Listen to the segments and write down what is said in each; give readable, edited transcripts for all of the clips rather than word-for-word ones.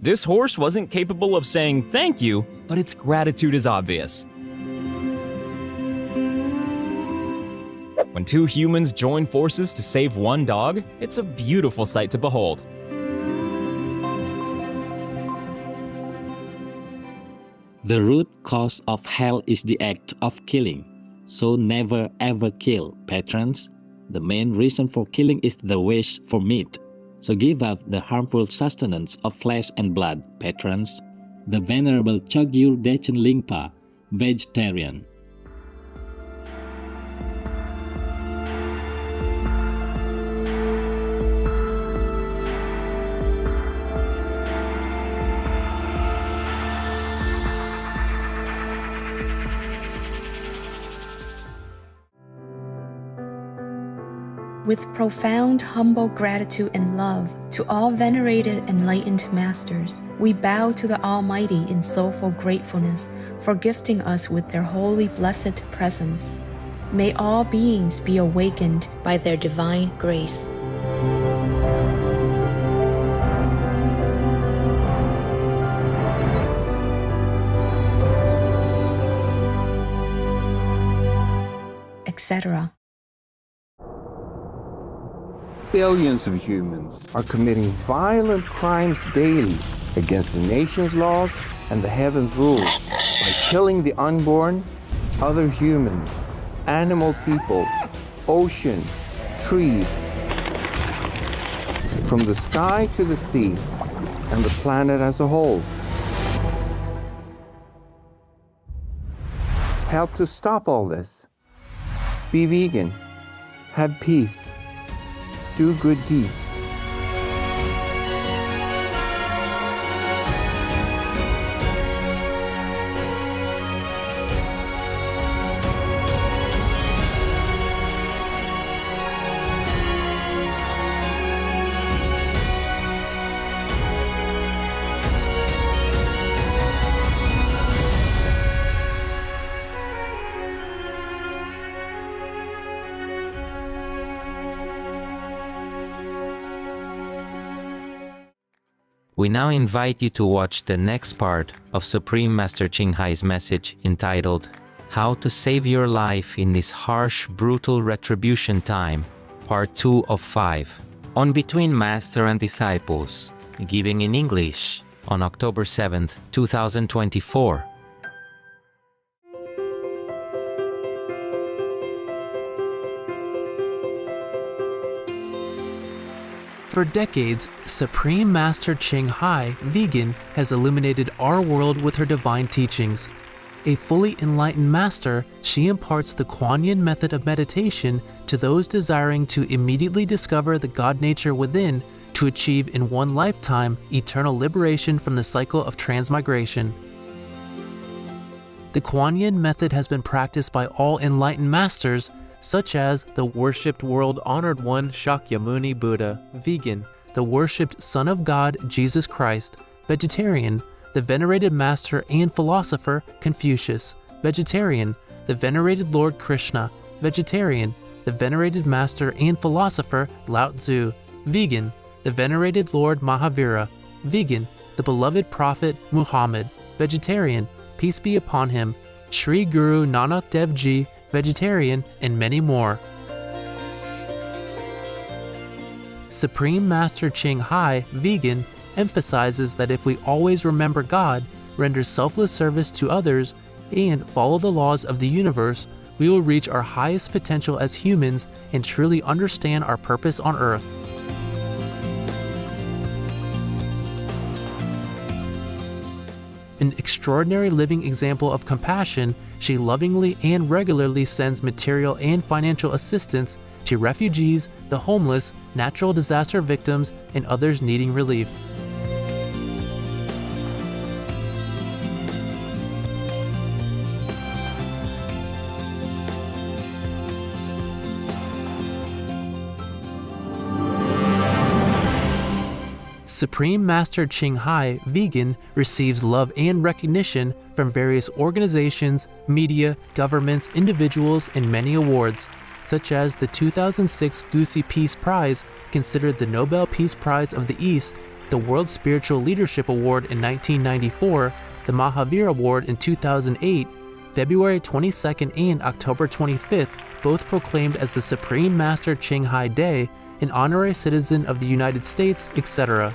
This horse wasn't capable of saying thank you, but its gratitude is obvious. When two humans join forces to save one dog, it's a beautiful sight to behold. The root cause of hell is the act of killing, so never ever kill, patrons. The main reason for killing is the wish for meat, so give up the harmful sustenance of flesh and blood, patrons. The Venerable Chogyur Dechen Lingpa, vegetarian. With profound, humble gratitude and love to all venerated enlightened masters, we bow to the Almighty in soulful gratefulness for gifting us with their holy blessed presence. May all beings be awakened by their divine grace. Etc. Billions of humans are committing violent crimes daily against the nation's laws and the heaven's rules by killing the unborn, other humans, animal people, ocean, trees, from the sky to the sea, and the planet as a whole. Help to stop all this. Be vegan. Have peace. Do good deeds. We now invite you to watch the next part of Supreme Master Ching Hai's message entitled, How to Save Your Life in This Harsh, Brutal Retribution Time, Part 2 of 5, on Between Master and Disciples, given in English on October 7th, 2024. For decades, Supreme Master Ching Hai, vegan, has illuminated our world with her divine teachings. A fully enlightened master, she imparts the Kuan Yin method of meditation to those desiring to immediately discover the God nature within to achieve in one lifetime eternal liberation from the cycle of transmigration. The Kuan Yin method has been practiced by all enlightened masters, such as the worshipped world-honored one Shakyamuni Buddha, vegan, the worshipped Son of God Jesus Christ, vegetarian, the venerated master and philosopher Confucius, vegetarian, the venerated Lord Krishna, vegetarian, the venerated master and philosopher Lao Tzu, vegan, the venerated Lord Mahavira, vegan, the beloved prophet Muhammad, vegetarian, peace be upon him, Sri Guru Nanak Dev Ji, vegetarian, and many more. Supreme Master Ching Hai, vegan, emphasizes that if we always remember God, render selfless service to others, and follow the laws of the universe, we will reach our highest potential as humans and truly understand our purpose on Earth. An extraordinary living example of compassion, she lovingly and regularly sends material and financial assistance to refugees, the homeless, natural disaster victims, and others needing relief. Supreme Master Ching Hai, vegan, receives love and recognition from various organizations, media, governments, individuals, and many awards, such as the 2006 Gusi Peace Prize, considered the Nobel Peace Prize of the East, the World Spiritual Leadership Award in 1994, the Mahavir Award in 2008, February 22nd and October 25th, both proclaimed as the Supreme Master Ching Hai Day, an honorary citizen of the United States, etc.,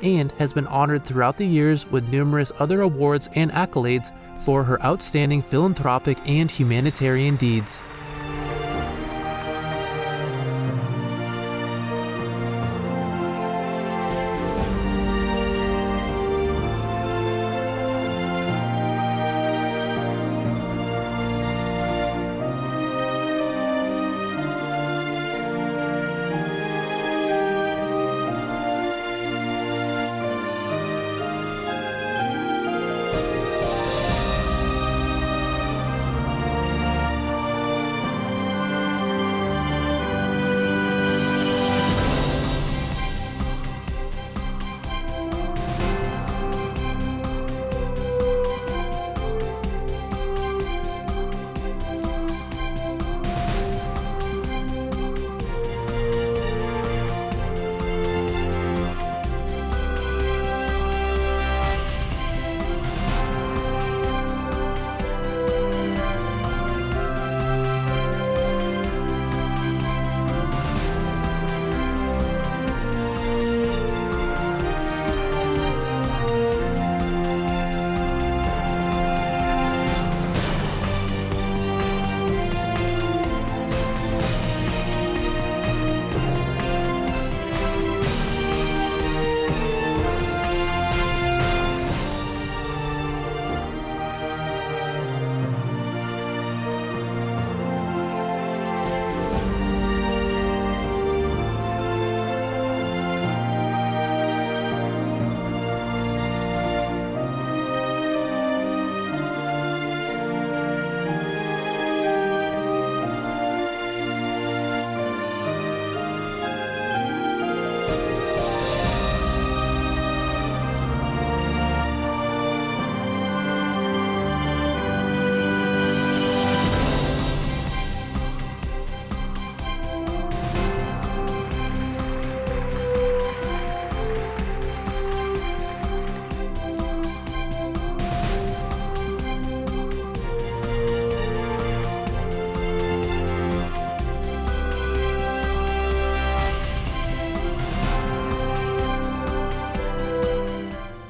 and has been honored throughout the years with numerous other awards and accolades for her outstanding philanthropic and humanitarian deeds.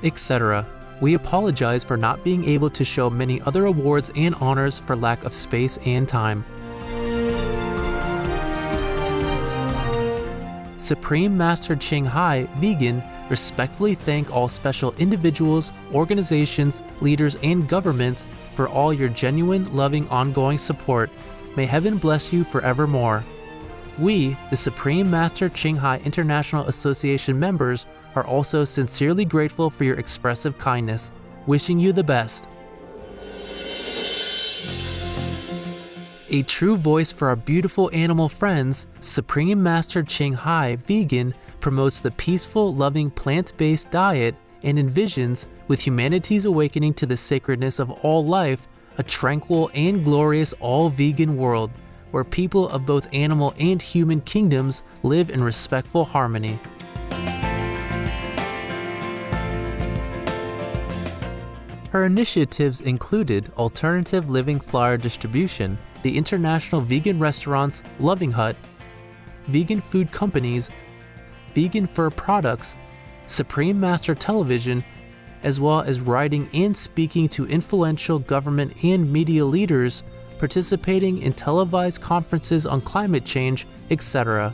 etc. We apologize for not being able to show many other awards and honors for lack of space and time. Supreme Master Ching Hai, Vegan, respectfully thank all special individuals, organizations, leaders, and governments for all your genuine, loving, ongoing support. May heaven bless you forevermore. We, the Supreme Master Ching Hai International Association members, are also sincerely grateful for your expressive kindness, wishing you the best. A true voice for our beautiful animal friends, Supreme Master Ching Hai, Vegan, promotes the peaceful, loving plant-based diet and envisions, with humanity's awakening to the sacredness of all life, a tranquil and glorious all-vegan world, where people of both animal and human kingdoms live in respectful harmony. Her initiatives included alternative living flyer distribution, the international vegan restaurants Loving Hut, vegan food companies, vegan fur products, Supreme Master Television, as well as writing and speaking to influential government and media leaders, participating in televised conferences on climate change, etc.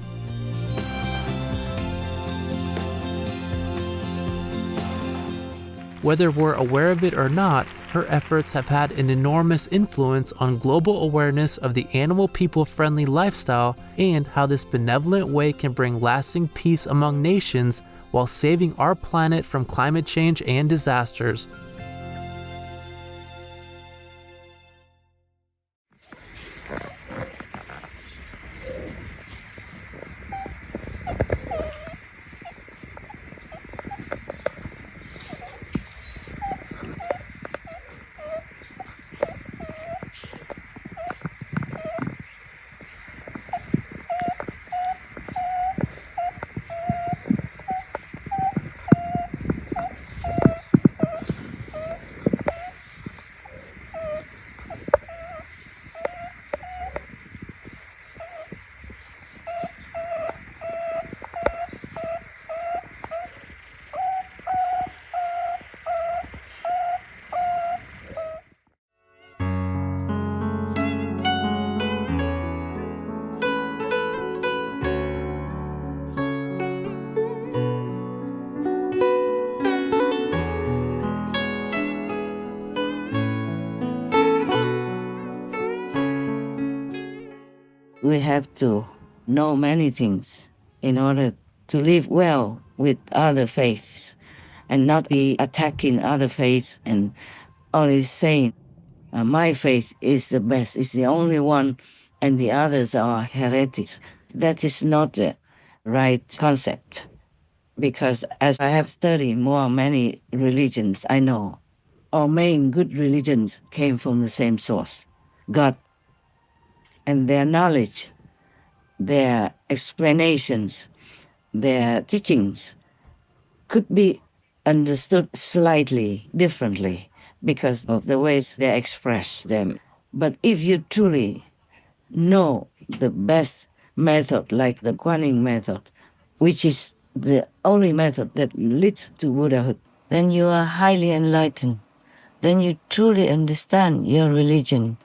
Whether we're aware of it or not, her efforts have had an enormous influence on global awareness of the animal people-friendly lifestyle and how this benevolent way can bring lasting peace among nations while saving our planet from climate change and disasters. We have to know many things in order to live well with other faiths and not be attacking other faiths and only saying, my faith is the best, is the only one, and the others are heretics. That is not the right concept. Because as I have studied many religions, I know all main good religions came from the same source, God. And their knowledge, their explanations, their teachings could be understood slightly differently because of the ways they express them. But if you truly know the best method, like the Guanyin method, which is the only method that leads to Buddhahood, then you are highly enlightened. Then you truly understand your religion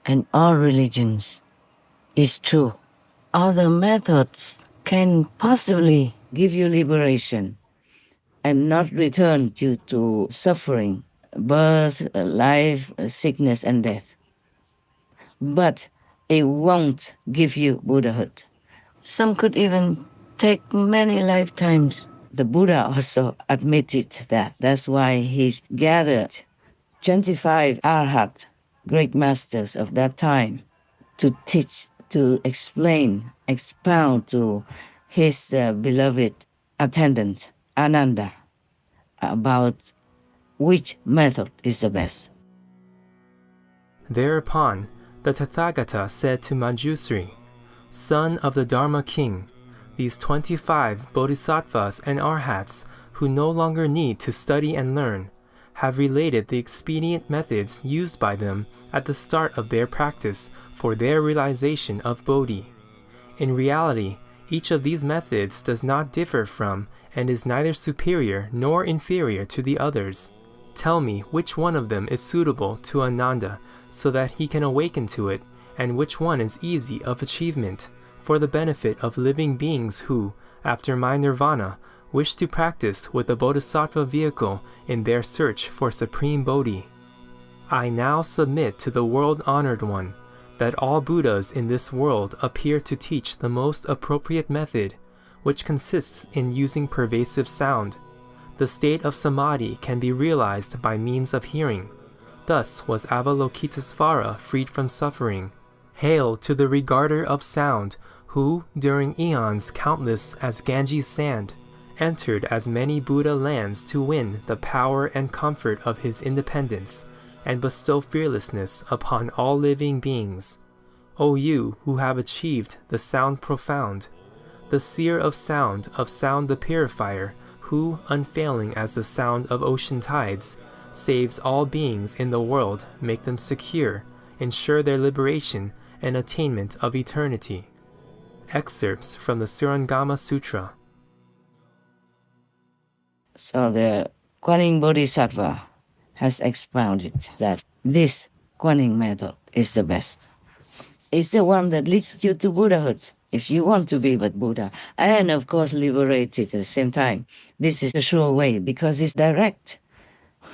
and all religions is true. Other methods can possibly give you liberation and not return you to suffering, birth, life, sickness, and death. But it won't give you Buddhahood. Some could even take many lifetimes. The Buddha also admitted that. That's why he gathered 25 arhat, great masters of that time, to teach, to explain, expound to his beloved attendant, Ananda, about which method is the best. Thereupon, the Tathagata said to Manjusri, son of the Dharma king, these 25 bodhisattvas and arhats who no longer need to study and learn, have related the expedient methods used by them at the start of their practice for their realization of Bodhi. In reality, each of these methods does not differ from and is neither superior nor inferior to the others. Tell me which one of them is suitable to Ananda so that he can awaken to it, and which one is easy of achievement for the benefit of living beings who, after my nirvana, wish to practice with the Bodhisattva vehicle in their search for Supreme Bodhi. I now submit to the World-Honored One that all Buddhas in this world appear to teach the most appropriate method, which consists in using pervasive sound. The state of samadhi can be realized by means of hearing. Thus was Avalokitesvara freed from suffering. Hail to the regarder of sound, who, during eons countless as Ganges sand, entered as many Buddha lands to win the power and comfort of his independence, and bestow fearlessness upon all living beings. O you who have achieved the sound profound, the seer of sound the purifier, who, unfailing as the sound of ocean tides, saves all beings in the world, make them secure, ensure their liberation and attainment of eternity. Excerpts from the Surangama Sutra. So the Guanyin Bodhisattva has expounded that this Guanyin method is the best. It's the one that leads you to Buddhahood, if you want to be with Buddha, and of course liberated at the same time. This is the sure way because it's direct.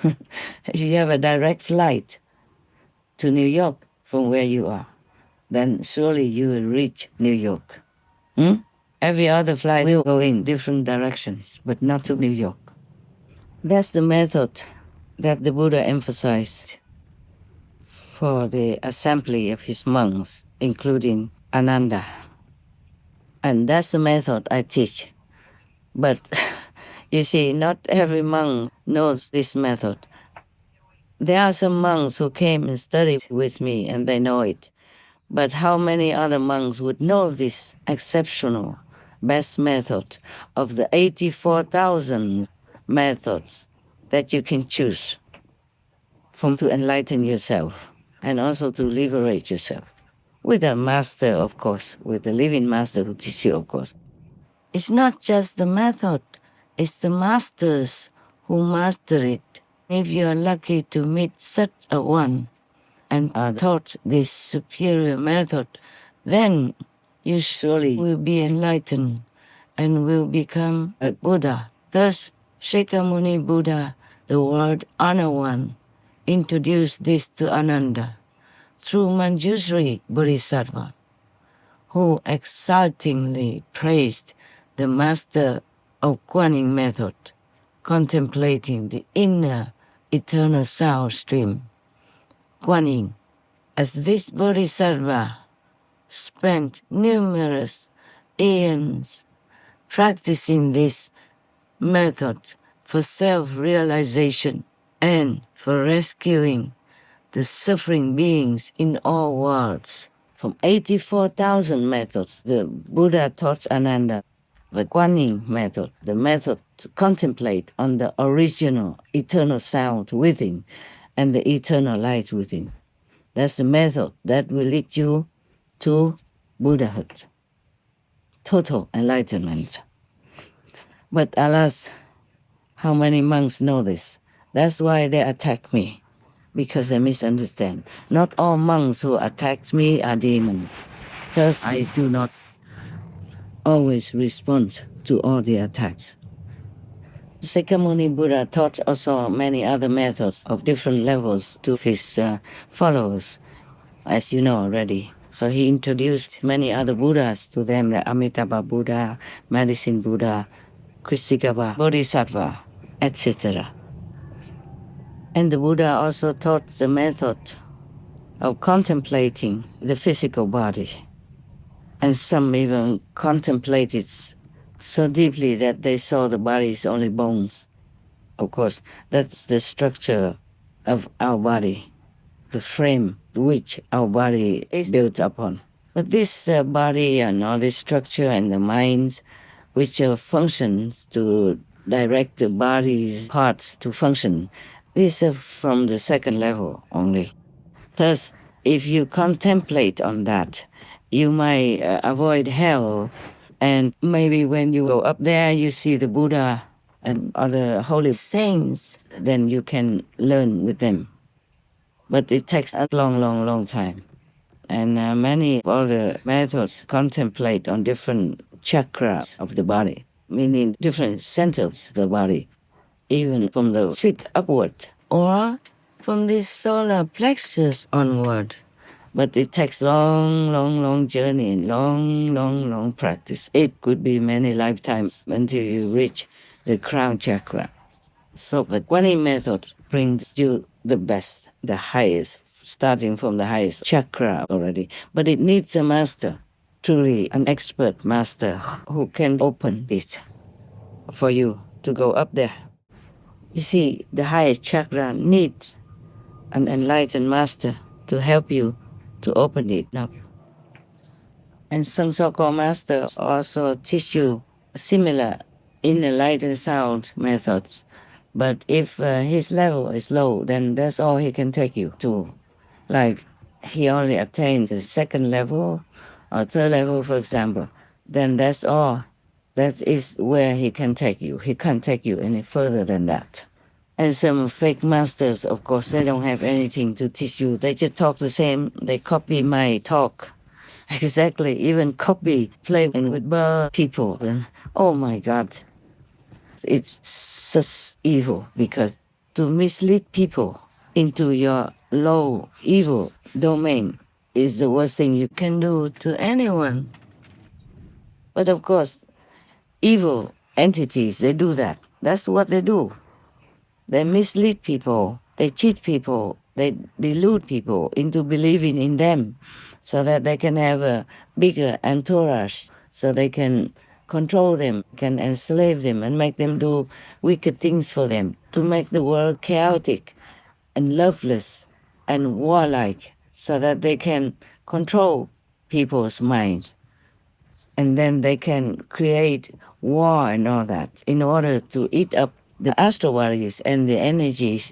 If you have a direct flight to New York from where you are, then surely you will reach New York. Every other flight will go in different directions, but not to New York. That's the method that the Buddha emphasized for the assembly of his monks, including Ananda. And that's the method I teach. But you see, not every monk knows this method. There are some monks who came and studied with me and they know it. But how many other monks would know this exceptional best method of the 84,000 methods that you can choose from to enlighten yourself and also to liberate yourself? With a master, of course, with a living master who teaches you, of course. It's not just the method, it's the masters who master it. If you are lucky to meet such a one and are taught this superior method, then you surely will be enlightened and will become a Buddha. Thus, Shakyamuni Buddha, the World-Honored One, introduced this to Ananda through Manjusri Bodhisattva, who exultingly praised the master of Guanyin method, contemplating the inner eternal sound stream. Guanyin, as this bodhisattva spent numerous aeons practicing this method for self-realization and for rescuing the suffering beings in all worlds. From 84,000 methods, the Buddha taught Ananda the Guanyin method, the method to contemplate on the original eternal sound within and the eternal light within. That's the method that will lead you to Buddhahood, total enlightenment. But alas, how many monks know this? That's why they attack me, because they misunderstand. Not all monks who attack me are demons. Thus, I do not always respond to all the attacks. Sakyamuni Buddha taught also many other methods of different levels to his followers, as you know already. So he introduced many other Buddhas to them, like Amitabha Buddha, Medicine Buddha, Kshitigarbha Bodhisattva, etc. And the Buddha also taught the method of contemplating the physical body. And some even contemplated so deeply that they saw the body is only bones. Of course, that's the structure of our body, the frame which our body is built upon. But this body and all this structure and the minds which functions to direct the body's parts to function, these are from the second level only. Thus, if you contemplate on that, you might avoid hell, and maybe when you go up there, you see the Buddha and other holy saints, then you can learn with them. But it takes a long, long, long time. And many other methods contemplate on different chakras of the body, meaning different centers of the body, even from the feet upward, or from the solar plexus onward. But it takes long, long, long journey and long, long, long practice. It could be many lifetimes until you reach the crown chakra. So the Guanyin method brings you the best, the highest, starting from the highest chakra already. But it needs a master, truly an expert master who can open it for you to go up there. You see, the highest chakra needs an enlightened master to help you to open it up. And some so-called masters also teach you similar inner light and sound methods. But if his level is low, then that's all he can take you to. Like he only attained the second level or third level, for example, then that's all. That is where he can take you. He can't take you any further than that. And some fake masters, of course, they don't have anything to teach you. They just talk the same. They copy my talk. Exactly. Even copy, play with bird people. Then, oh my God. It's such evil, because to mislead people into your low, evil domain is the worst thing you can do to anyone. But of course, evil entities, they do that. That's what they do. They mislead people, they cheat people, they delude people into believing in them so that they can have a bigger entourage, so they can control them, can enslave them and make them do wicked things for them, to make the world chaotic and loveless and warlike, so that they can control people's minds. And then they can create war and all that in order to eat up the astral bodies and the energies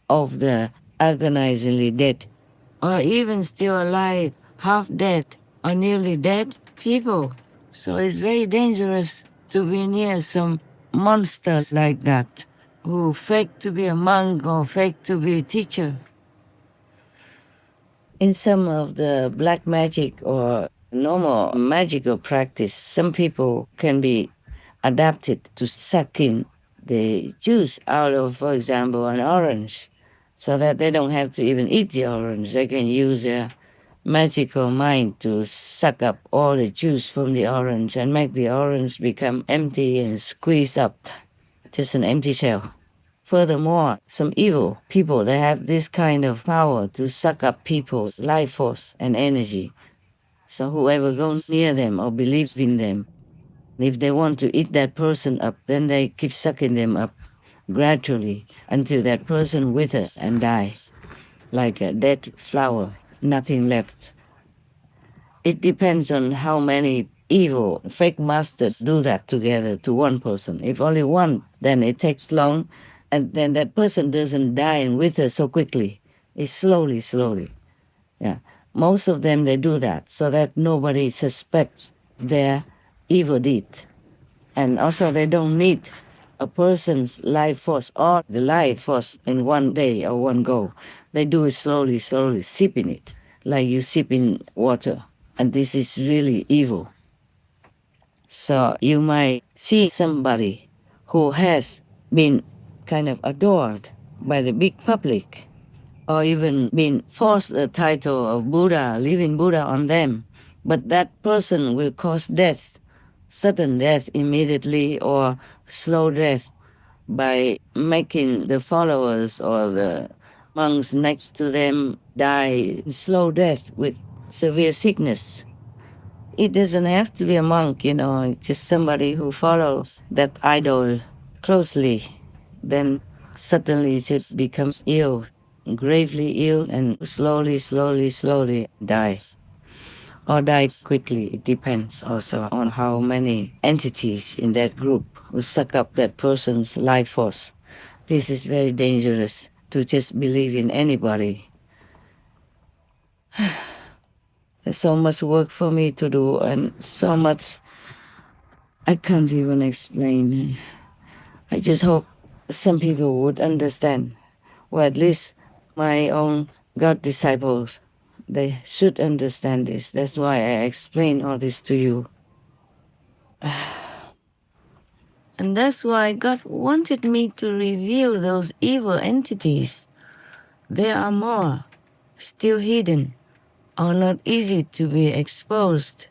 of the agonizingly dead, or even still alive, half dead, or nearly dead people. So it's very dangerous to be near some monsters like that, who fake to be a monk or fake to be a teacher. In some of the black magic or normal magical practice, some people can be adapted to suck in the juice out of, for example, an orange, so that they don't have to even eat the orange. They can use their magical mind to suck up all the juice from the orange and make the orange become empty and squeeze up, just an empty shell. Furthermore, some evil people, they have this kind of power to suck up people's life force and energy. So whoever goes near them or believes in them, if they want to eat that person up, then they keep sucking them up gradually until that person withers and dies, like a dead flower, nothing left. It depends on how many evil fake masters do that together to one person. If only one, then it takes long, and then that person doesn't die and wither so quickly. It's slowly. Yeah. Most of them, they do that so that nobody suspects their evil deed. And also they don't need a person's life force or the life force in one day or one go. They do it slowly, sipping it, like you sip in water. And this is really evil. So you might see somebody who has been kind of adored by the big public, or even been forced the title of Buddha, living Buddha on them. But that person will cause death, sudden death immediately, or slow death by making the followers or the monks next to them die slow death with severe sickness. It doesn't have to be a monk, just somebody who follows that idol closely, then suddenly just becomes ill, gravely ill, and slowly dies. Or die quickly. It depends also on how many entities in that group will suck up that person's life force. This is very dangerous to just believe in anybody. There's so much work for me to do and so much I can't even explain. I just hope some people would understand, or at least my own God disciples, they should understand this. That's why I explain all this to you. And that's why God wanted me to reveal those evil entities. There are more, still hidden, or not easy to be exposed.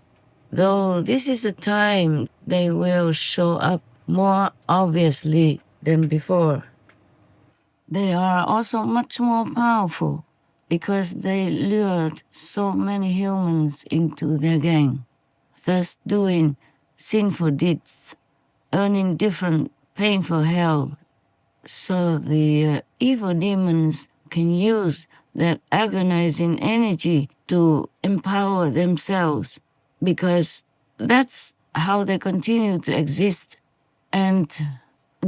Though this is a time they will show up more obviously than before. They are also much more powerful because they lured so many humans into their gang, thus doing sinful deeds, earning different painful hell. So the evil demons can use that agonizing energy to empower themselves, because that's how they continue to exist and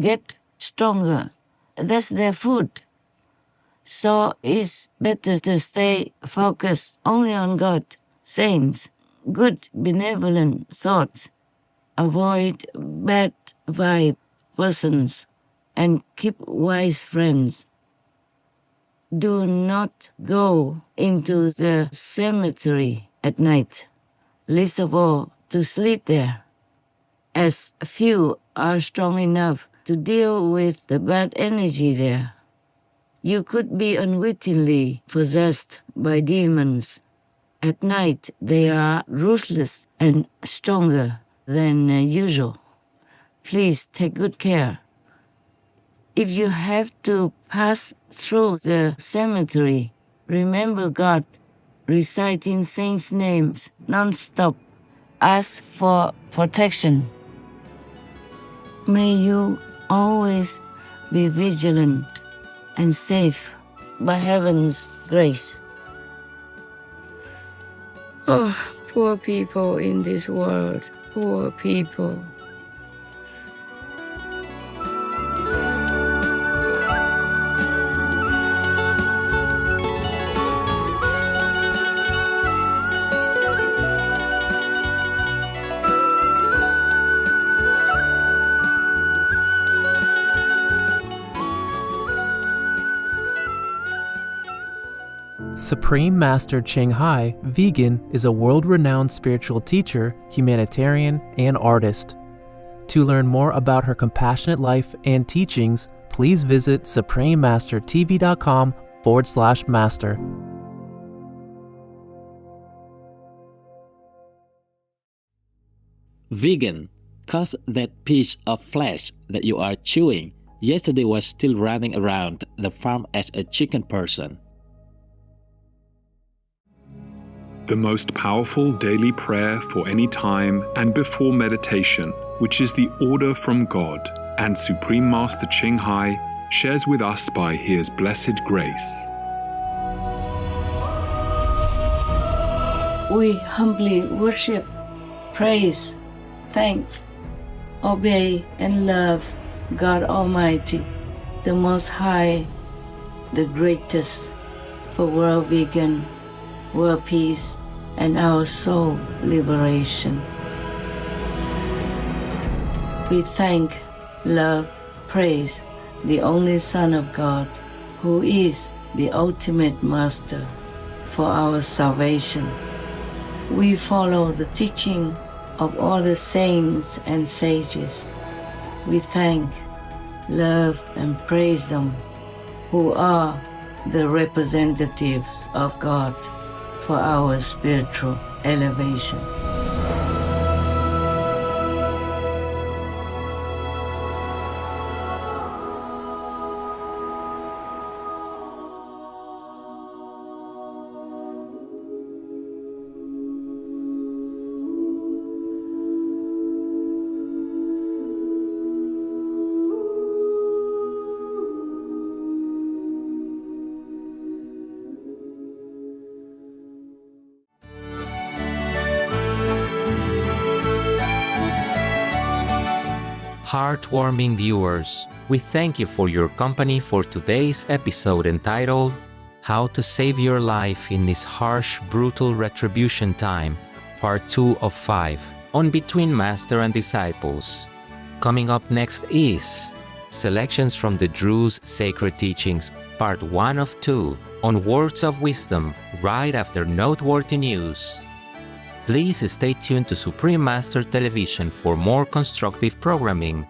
get stronger. That's their food. So it's better to stay focused only on God, saints, good benevolent thoughts, avoid bad vibe persons, and keep wise friends. Do not go into the cemetery at night, least of all to sleep there, as few are strong enough to deal with the bad energy there. You could be unwittingly possessed by demons. At night, they are ruthless and stronger than usual. Please take good care. If you have to pass through the cemetery, remember God, reciting saints' names non-stop. Ask for protection. May you always be vigilant and safe by heaven's grace. Oh, poor people in this world, poor people. Supreme Master Ching Hai, vegan, is a world-renowned spiritual teacher, humanitarian, and artist. To learn more about her compassionate life and teachings, please visit suprememastertv.com/master. Vegan, cause that piece of flesh that you are chewing yesterday was still running around the farm as a chicken person. The most powerful daily prayer for any time and before meditation, which is the order from God, and Supreme Master Ching Hai shares with us by His blessed grace. We humbly worship, praise, thank, obey, and love God Almighty, the Most High, the greatest, for world vegan, world peace, and our soul liberation. We thank, love, praise the only Son of God, who is the ultimate Master for our salvation. We follow the teaching of all the saints and sages. We thank, love, and praise them, who are the representatives of God for our spiritual elevation. Heartwarming viewers, we thank you for your company for today's episode entitled How to Save Your Life in This Harsh, Brutal Retribution Time, Part 2 of 5, on Between Master and Disciples. Coming up next is selections from the Drew's Sacred Teachings, Part 1 of 2, on Words of Wisdom, right after noteworthy news. Please stay tuned to Supreme Master Television for more constructive programming.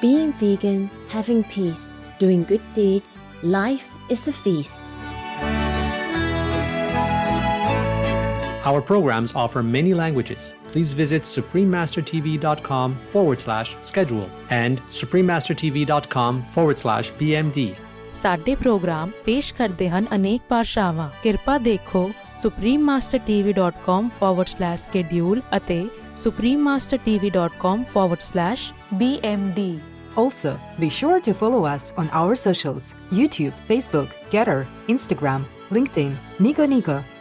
Being vegan, having peace, doing good deeds, life is a feast. Our programs offer many languages. Please visit suprememastertv.com/schedule and suprememastertv.com/BMD. ਸਾਡੇ programme ਪੇਸ਼ ਕਰਦੇ ਹਨ ਅਨੇਕ ਭਾਸ਼ਾਵਾਂ। ਕਿਰਪਾ ਦੇਖੋ suprememastertv.com/schedule ਅਤੇ suprememastertv.com/BMD. Also, be sure to follow us on our socials: YouTube, Facebook, Getter, Instagram, LinkedIn, Nico,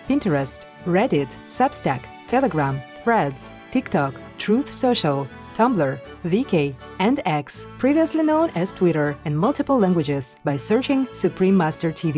Pinterest, Reddit, Substack, Telegram, Threads, TikTok, Truth Social, Tumblr, VK, and X, previously known as Twitter, in multiple languages by searching Supreme Master TV.